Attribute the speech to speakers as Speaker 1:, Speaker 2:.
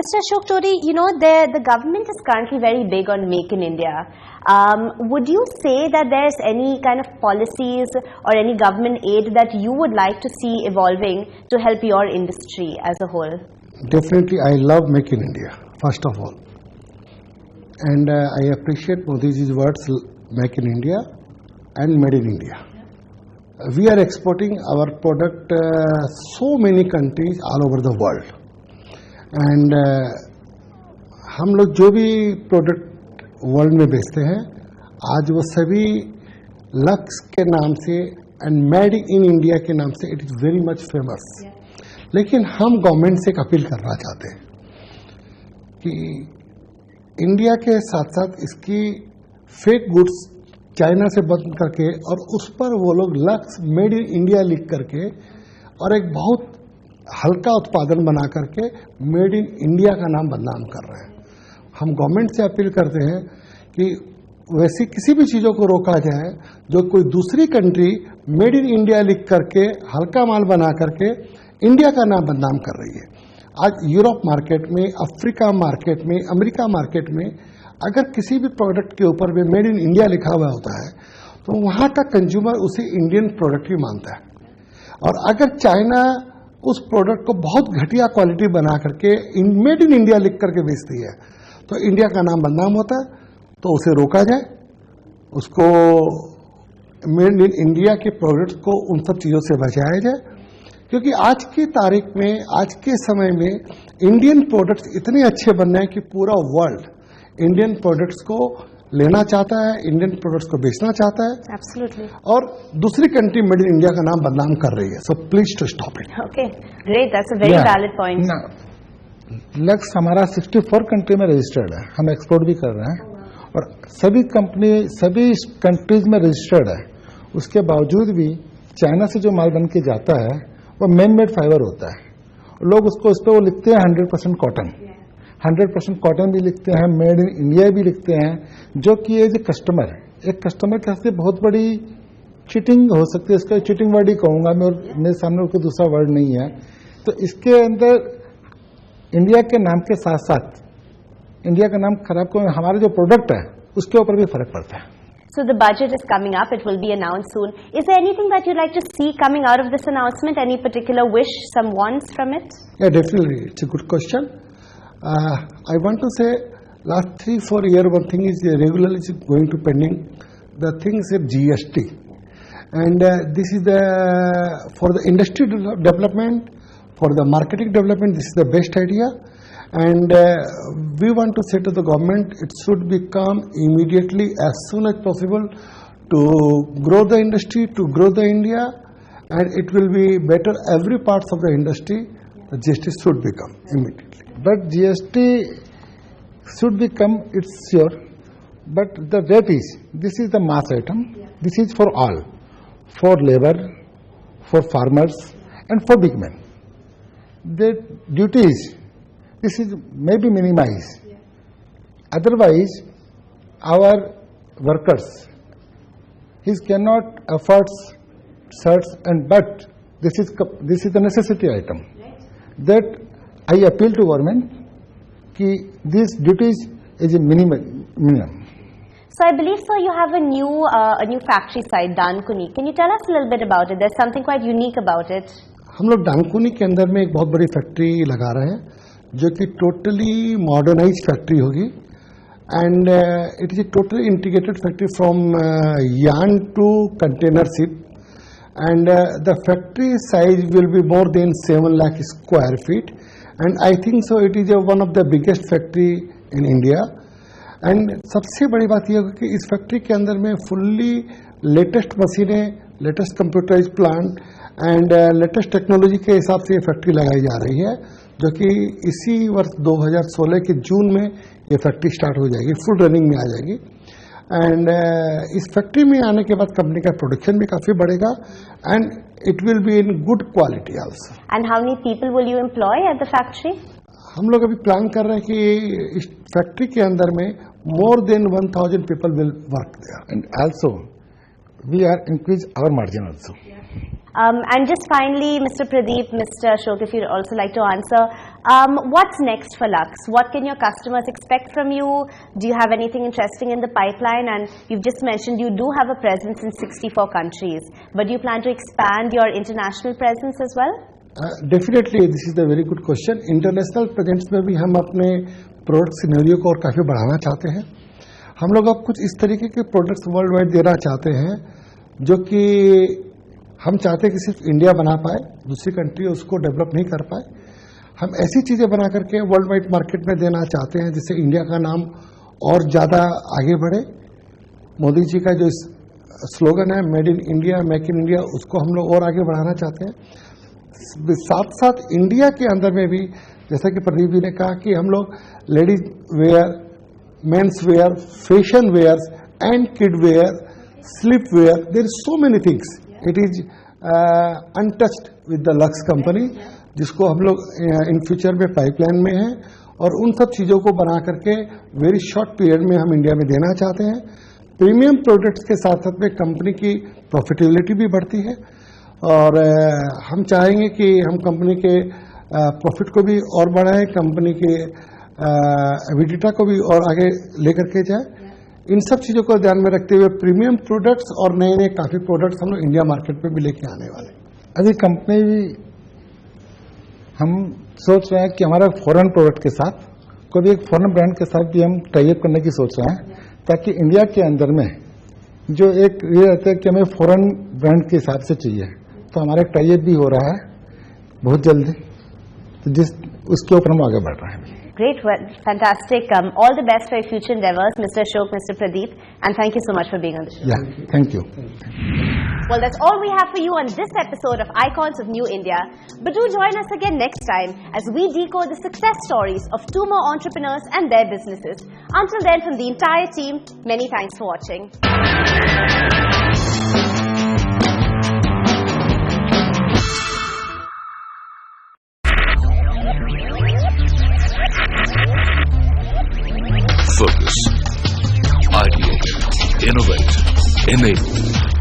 Speaker 1: Mr. Ashok Todi, the government is currently very big on Make in India. Would you say that there's any kind of policies or any government aid that you would like to see evolving to help your industry as a whole?
Speaker 2: Definitely, I love Make in India, first of all. And I appreciate Modi's words, Make in India and Made in India. We are exporting our product so many countries all over the world. And हम लोग जो भी product world में बेचते हैं आज वो सभी लक्स के नाम से एंड मेड इन इंडिया के नाम से it is very much famous. लेकिन हम गवर्नमेंट से एक अपील करना चाहते हैं कि इंडिया के साथ साथ इसकी फेक गुड्स चाइना से बंद करके और उस पर वो लोग लक्स मेड इन इंडिया लिख करके और एक बहुत हल्का उत्पादन बना करके मेड इन इंडिया का नाम बदनाम कर रहे हैं. हम गवर्नमेंट से अपील करते हैं कि वैसी किसी भी चीज़ों को रोका जाए जो कोई दूसरी कंट्री मेड इन इंडिया लिख करके हल्का माल बना करके इंडिया का नाम बदनाम कर रही है. आज यूरोप मार्केट में, अफ्रीका मार्केट में, अमेरिका मार्केट में अगर किसी भी प्रोडक्ट के ऊपर भी मेड इन इंडिया लिखा हुआ होता है तो वहाँ का कंज्यूमर उसे इंडियन प्रोडक्ट ही मानता है. और अगर चाइना उस प्रोडक्ट को बहुत घटिया क्वालिटी बना करके मेड इन इंडिया लिख करके बेचती है तो इंडिया का नाम बदनाम होता है. तो उसे रोका जाए, उसको मेड इन इंडिया के प्रोडक्ट्स को उन सब चीज़ों से बचाया जाए. क्योंकि आज की तारीख में, आज के समय में इंडियन प्रोडक्ट्स इतने अच्छे बन रहे हैं कि पूरा वर्ल्ड इंडियन प्रोडक्ट्स को लेना चाहता है, इंडियन प्रोडक्ट्स को बेचना चाहता है.
Speaker 1: Absolutely.
Speaker 2: और दूसरी कंट्री मेड इन इंडिया का नाम बदनाम कर रही है. So please to stop it.
Speaker 1: Okay, great. That's a very valid point.
Speaker 3: Lux हमारा 64 कंट्री में रजिस्टर्ड है. हम एक्सपोर्ट भी कर रहे हैं और सभी कंपनी सभी कंट्रीज में रजिस्टर्ड है. उसके बावजूद भी चाइना से जो माल बन के जाता है वो मैन मेड फाइबर होता है. लोग उसको उस पर वो लिखते हैं 100% कॉटन. 100% कॉटन भी लिखते हैं, मेड इन इंडिया भी लिखते हैं, जो कि एज ए कस्टमर, एक कस्टमर के साथ बहुत बड़ी चीटिंग हो सकती है. इसका चीटिंग वर्ड ही कहूँगा मैं, और मेरे सामने कोई दूसरा वर्ड नहीं है. तो इसके अंदर इंडिया के नाम के साथ साथ इंडिया का नाम खराब को हमारा जो प्रोडक्ट है उसके ऊपर भी फर्क पड़ता है.
Speaker 1: So the budget is coming up. It will be announced soon. Is there anything that you'd like to see coming out of this announcement? Any particular wish, some wants from it?
Speaker 2: Yeah, definitely. It's a good question. I want to say last 3-4 years one thing is regularly going to pending. The thing is GST. And this is for the industry development, for the marketing development, this is the best idea. And we want to say to the government, it should become immediately as soon as possible to grow the industry, to grow the India, and it will be better every parts of the industry. The GST should become immediately.
Speaker 3: But GST should become, it's sure, but the rate is, this is the mass item, this is for all, for labor, for farmers, and for big men. The duties, this is maybe minimized. Otherwise, our workers, he cannot afford shirts, and but this is the necessity item. That I appeal to government कि these duties is a minimum.
Speaker 1: So I believe, sir, you have a new factory site, Dankuni. Can you tell us a little bit about it? There's something quite unique about it.
Speaker 2: हम लोग डानकुनी के अंदर में एक बहुत बड़ी factory लगा रहे हैं जो कि टोटली मॉडर्नाइज फैक्ट्री होगी. And it is a totally integrated factory from yarn to container ship. And the factory size will be more than 7 lakh square feet. And I think so it is one of the biggest factory in India. And सबसे बड़ी बात यह होगी कि इस factory के अंदर में फुल्ली लेटेस्ट मशीनें, latest computerize plant and latest technology के हिसाब से ये फैक्ट्री लगाई जा रही है, जो कि इसी वर्ष 2016 के जून में ये फैक्ट्री स्टार्ट हो जाएगी, फुल रनिंग में आ जाएगी. एंड इस फैक्ट्री में आने के बाद कंपनी का प्रोडक्शन भी काफ़ी बढ़ेगा and it will be in good quality also.
Speaker 1: And how many people will you employ at the factory?
Speaker 2: हम लोग अभी प्लान कर रहे हैं कि इस फैक्ट्री के अंदर में more than 1000 people will work there.
Speaker 3: And also we are increase our margin also.
Speaker 1: And just finally, Mr. Pradeep, Mr. Ashok, if you'd also like to answer, what's next for Lux? What can your customers expect from you? Do you have anything interesting in the pipeline? And you've just mentioned you do have a presence in 64 countries, but do you plan to expand your international presence as well?
Speaker 2: Definitely, this is a very good question. International presence में भी हम अपने product scenario को और काफ़ी बढ़ाना चाहते हैं. हम लोग अब कुछ इस तरीके के प्रोडक्ट्स वर्ल्ड वाइड देना चाहते हैं जो कि हम चाहते हैं कि सिर्फ इंडिया बना पाए, दूसरी कंट्री उसको डेवलप नहीं कर पाए. हम ऐसी चीज़ें बना करके वर्ल्ड वाइड मार्केट में देना चाहते हैं जिससे इंडिया का नाम और ज़्यादा आगे बढ़े. मोदी जी का जो स्लोगन है made in India, make in India, उसको हम लोग और आगे बढ़ाना चाहते हैं. साथ साथ इंडिया के अंदर में भी जैसा कि प्रदीप जी ने कहा कि हम लोग ladies wear, mens wear, fashion wears and kid wear, sleep wear, there is so many things. It is untouched with the Lux company, जिसको हम लोग इन फ्यूचर में पाइपलाइन में है और उन सब चीज़ों को बना करके वेरी शॉर्ट पीरियड में हम इंडिया में देना चाहते हैं. प्रीमियम प्रोडक्ट्स के साथ साथ में कंपनी की प्रॉफिटेबिलिटी भी बढ़ती है और हम चाहेंगे कि हम कंपनी के प्रॉफिट को भी और बढ़ाएं, कंपनी के एबिडिटा को भी और आगे लेकर के जाए. इन सब चीज़ों को ध्यान में रखते हुए प्रीमियम प्रोडक्ट्स और नए नए काफ़ी प्रोडक्ट्स हम लोग इंडिया मार्केट में भी लेके आने वाले.
Speaker 3: अभी कंपनी हम सोच रहे हैं कि हमारा फॉरेन प्रोडक्ट के साथ कोई भी एक फॉरेन ब्रांड के साथ भी हम टाई अप करने की सोच रहे हैं, ताकि इंडिया के अंदर में जो एक ये रहता है कि हमें फॉरेन ब्रांड के हिसाब से चाहिए, तो हमारा टाई अप भी हो रहा है बहुत जल्दी, तो उसके ऊपर हम आगे बढ़ रहे हैं.
Speaker 1: Great, well, fantastic. All the best for your future endeavors, Mr. Ashok, Mr. Pradeep, and thank you so much for being on the show.
Speaker 3: Yeah, thank you.
Speaker 1: Well, that's all we have for you on this episode of Icons of New India. But do join us again next time as we decode the success stories of two more entrepreneurs and their businesses. Until then, from the entire team, many thanks for watching.
Speaker 4: Focus, ideate, innovate, enable.